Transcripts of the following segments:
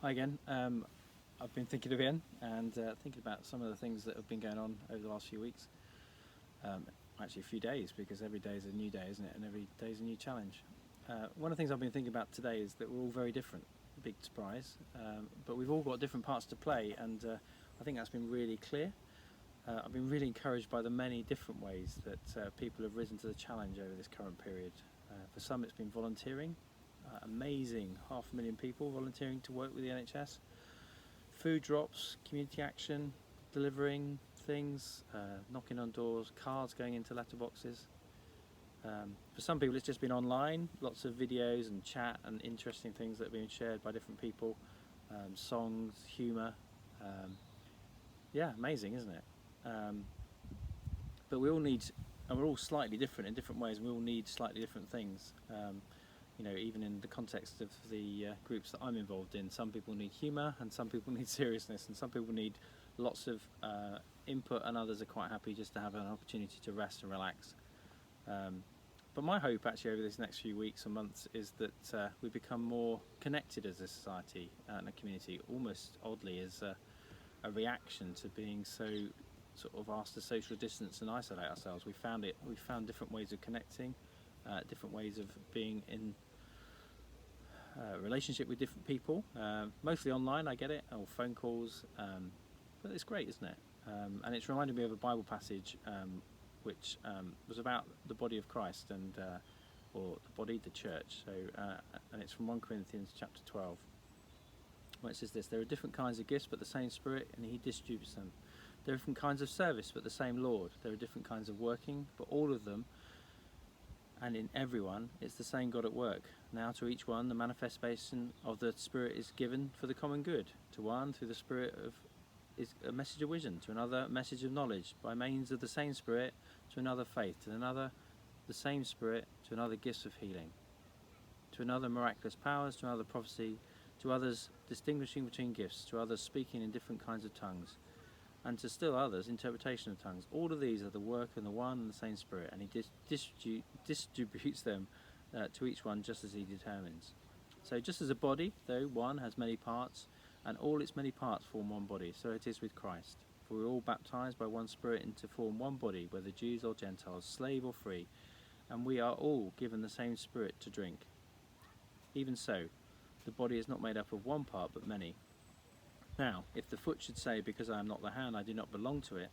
Hi again. I've been thinking of Ian and thinking about some of the things that have been going on over the last few weeks. Actually, a few days, because every day is a new day, isn't it? And every day is a new challenge. One of the things I've been thinking about today is that we're all very different. Big surprise. But we've all got different parts to play, and I think that's been really clear. I've been really encouraged by the many different ways that people have risen to the challenge over this current period. For some, it's been volunteering. Amazing 500,000 people volunteering to work with the NHS. Food drops, community action, delivering things, knocking on doors, cards going into letterboxes. For some people it's just been online, lots of videos and chat and interesting things that have been shared by different people, songs, humour. Yeah, amazing, isn't it? But we all need, and we're all slightly different in different ways, and we all need slightly different things. You know, even in the context of the groups that I'm involved in, some people need humour and some people need seriousness, and some people need lots of input, and others are quite happy just to have an opportunity to rest and relax. But my hope actually over these next few weeks and months is that we become more connected as a society and a community, almost oddly as a reaction to being so sort of asked to social distance and isolate ourselves. We found different ways of connecting, different ways of being in relationship with different people, mostly online, I get it, or phone calls, but it's great, isn't it? And it's reminded me of a Bible passage which was about the body of Christ, and or the body, the church. So, and it's from 1 Corinthians chapter 12, where it says this: there are different kinds of gifts, but the same Spirit, and He distributes them. There are different kinds of service, but the same Lord. There are different kinds of working, but all of them, and in everyone, it's the same God at work. Now to each one the manifestation of the Spirit is given for the common good. To one, through the Spirit is a message of wisdom, to another, a message of knowledge, by means of the same Spirit, to another faith, to another the same Spirit, to another gifts of healing, to another miraculous powers, to another prophecy, to others distinguishing between gifts, to others speaking in different kinds of tongues, and to still others interpretation of tongues. All of these are the work of the one and the same Spirit, and He distributes them to each one just as He determines. So just as a body, though one has many parts, and all its many parts form one body, so it is with Christ. For we are all baptized by one Spirit into form one body, whether Jews or Gentiles, slave or free, and we are all given the same Spirit to drink. Even so, the body is not made up of one part but many. Now, if the foot should say, because I am not the hand, I do not belong to it,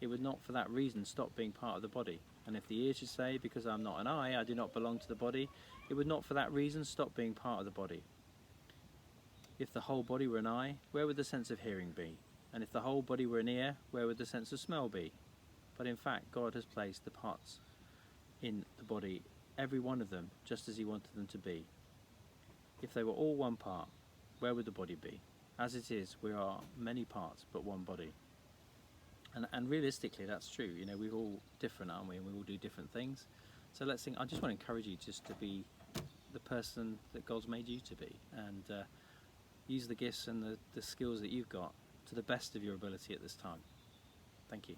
it would not for that reason stop being part of the body. And if the ear should say, because I am not an eye, I do not belong to the body, it would not for that reason stop being part of the body. If the whole body were an eye, where would the sense of hearing be? And if the whole body were an ear, where would the sense of smell be? But in fact, God has placed the parts in the body, every one of them, just as He wanted them to be. If they were all one part, where would the body be? As it is, we are many parts, but one body. And realistically, that's true. You know, we're all different, aren't we? And we all do different things. So let's think. I just want to encourage you just to be the person that God's made you to be, and use the gifts and the skills that you've got to the best of your ability at this time. Thank you.